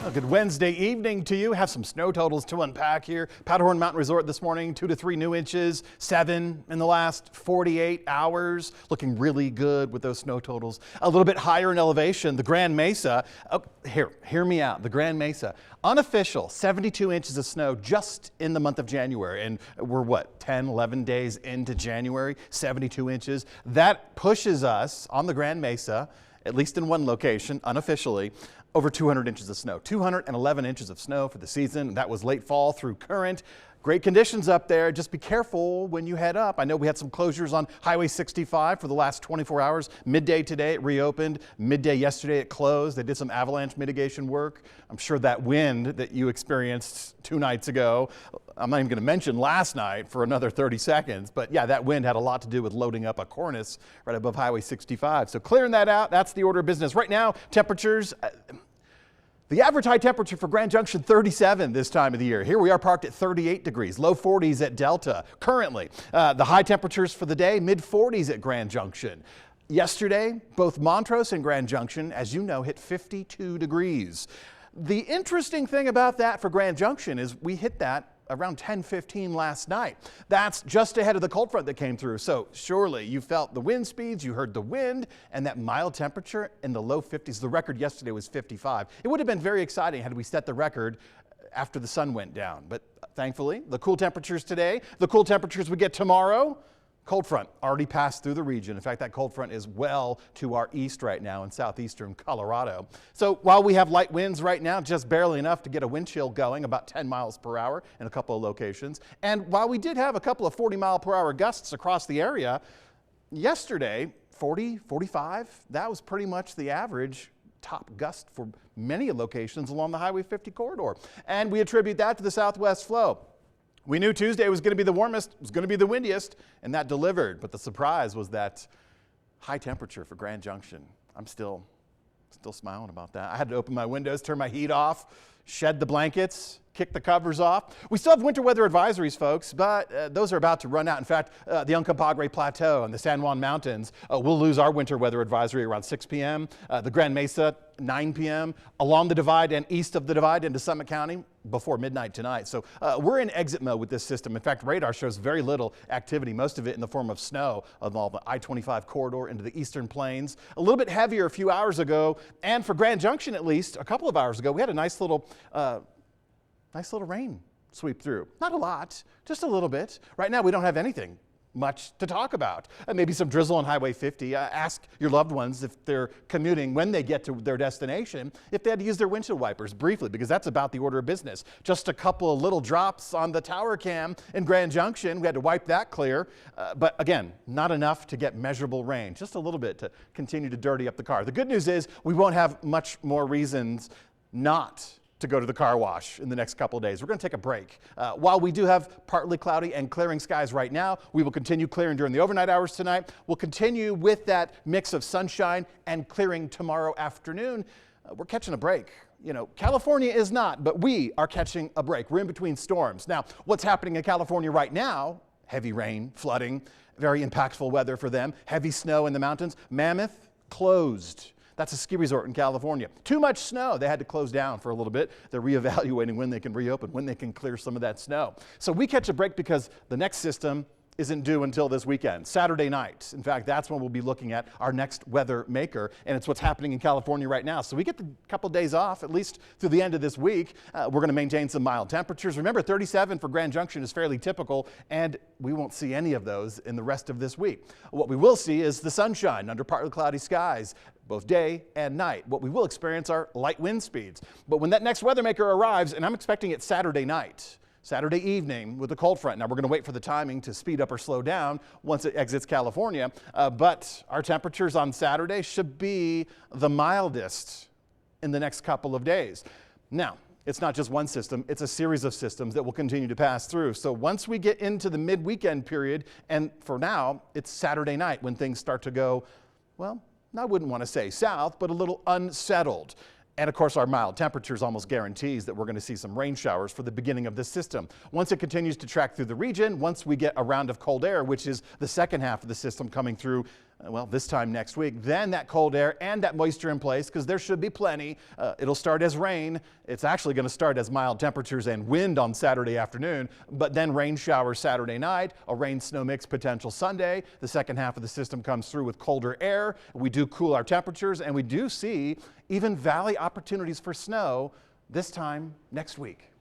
Well, good Wednesday evening to you. Have some snow totals to unpack here. Powderhorn Mountain Resort this morning, 2 to 3 new inches, 7 in the last 48 hours. Looking really good with those snow totals. A little bit higher in elevation, the Grand Mesa. Oh, hear me out. The Grand Mesa, unofficial 72 inches of snow just in the month of January. And we're what, 10, 11 days into January, 72 inches. That pushes us on the Grand Mesa, at least in one location, unofficially, over 200 inches of snow. 211 inches of snow for the season. That was late fall through current. Great conditions up there. Just be careful when you head up. I know we had some closures on Highway 65 for the last 24 hours. Midday today it reopened. Midday yesterday it closed. They did some avalanche mitigation work. I'm sure that wind that you experienced 2 nights ago, I'm not even going to mention last night for another 30 seconds, but yeah, that wind had a lot to do with loading up a cornice right above Highway 65. So clearing that out, that's the order of business. Right now, temperatures, the average high temperature for Grand Junction, 37 this time of the year. Here we are parked at 38 degrees, low 40s at Delta currently. The high temperatures for the day, mid 40s at Grand Junction. Yesterday, both Montrose and Grand Junction, as you know, hit 52 degrees. The interesting thing about that for Grand Junction is we hit that around 10:15 last night. That's just ahead of the cold front that came through. So surely you felt the wind speeds, you heard the wind, and that mild temperature in the low 50s. The record yesterday was 55. It would have been very exciting had we set the record after the sun went down. But thankfully, the cool temperatures today, the cool temperatures we get tomorrow, cold front already passed through the region. In fact, that cold front is well to our east right now in southeastern Colorado. So while we have light winds right now, just barely enough to get a wind chill going, about 10 miles per hour in a couple of locations. And while we did have a couple of 40-mile-per-hour gusts across the area, yesterday, 40, 45, that was pretty much the average top gust for many locations along the Highway 50 corridor. And we attribute that to the southwest flow. We knew Tuesday was going to be the warmest, was going to be the windiest, and that delivered. But the surprise was that high temperature for Grand Junction. I'm still smiling about that. I had to open my windows, turn my heat off, shed the blankets, kick the covers off. We still have winter weather advisories, folks, but those are about to run out. In fact, the Uncompahgre Plateau and the San Juan Mountains, we'll lose our winter weather advisory around 6 p.m. The Grand Mesa, 9 p.m. Along the divide and east of the divide into Summit County before midnight tonight. So we're in exit mode with this system. In fact, radar shows very little activity, most of it in the form of snow along the I-25 corridor into the eastern plains. A little bit heavier a few hours ago, and for Grand Junction at least, a couple of hours ago, we had a nice little rain sweep through. Not a lot, just a little bit. Right now we don't have anything much to talk about. Maybe some drizzle on Highway 50. Ask your loved ones if they're commuting when they get to their destination, if they had to use their windshield wipers briefly, because that's about the order of business. Just a couple of little drops on the tower cam in Grand Junction. We had to wipe that clear. But again, not enough to get measurable rain. Just a little bit to continue to dirty up the car. The good news is we won't have much more reasons not to go to the car wash in the next couple of days. We're going to take a break. While we do have partly cloudy and clearing skies right now, we will continue clearing during the overnight hours tonight. We'll continue with that mix of sunshine and clearing tomorrow afternoon. We're catching a break. You know, California is not, but we are catching a break. We're in between storms. Now, what's happening in California right now? Heavy rain, flooding, very impactful weather for them. Heavy snow in the mountains. Mammoth closed. That's a ski resort in California. Too much snow. They had to close down for a little bit. They're reevaluating when they can reopen, when they can clear some of that snow. So we catch a break because the next system isn't due until this weekend, Saturday night. In fact, that's when we'll be looking at our next weather maker, and it's what's happening in California right now. So we get a couple days off, at least through the end of this week. We're going to maintain some mild temperatures. Remember, 37 for Grand Junction is fairly typical, and we won't see any of those in the rest of this week. What we will see is the sunshine under partly cloudy skies, both day and night. What we will experience are light wind speeds. But when that next weather maker arrives, and I'm expecting it Saturday night, Saturday evening with the cold front. Now we're going to wait for the timing to speed up or slow down once it exits California, but our temperatures on Saturday should be the mildest in the next couple of days. Now, it's not just one system, it's a series of systems that will continue to pass through. So once we get into the mid-weekend period, and for now, it's Saturday night when things start to go, well, I wouldn't want to say south, but a little unsettled. And of course, our mild temperatures almost guarantees that we're going to see some rain showers for the beginning of this system. Once it continues to track through the region, once we get a round of cold air, which is the second half of the system coming through well, this time next week. Then that cold air and that moisture in place, because there should be plenty. It'll start as rain. It's actually going to start as mild temperatures and wind on Saturday afternoon, but then rain showers Saturday night, a rain-snow mix potential Sunday. The second half of the system comes through with colder air. We do cool our temperatures, and we do see even valley opportunities for snow this time next week.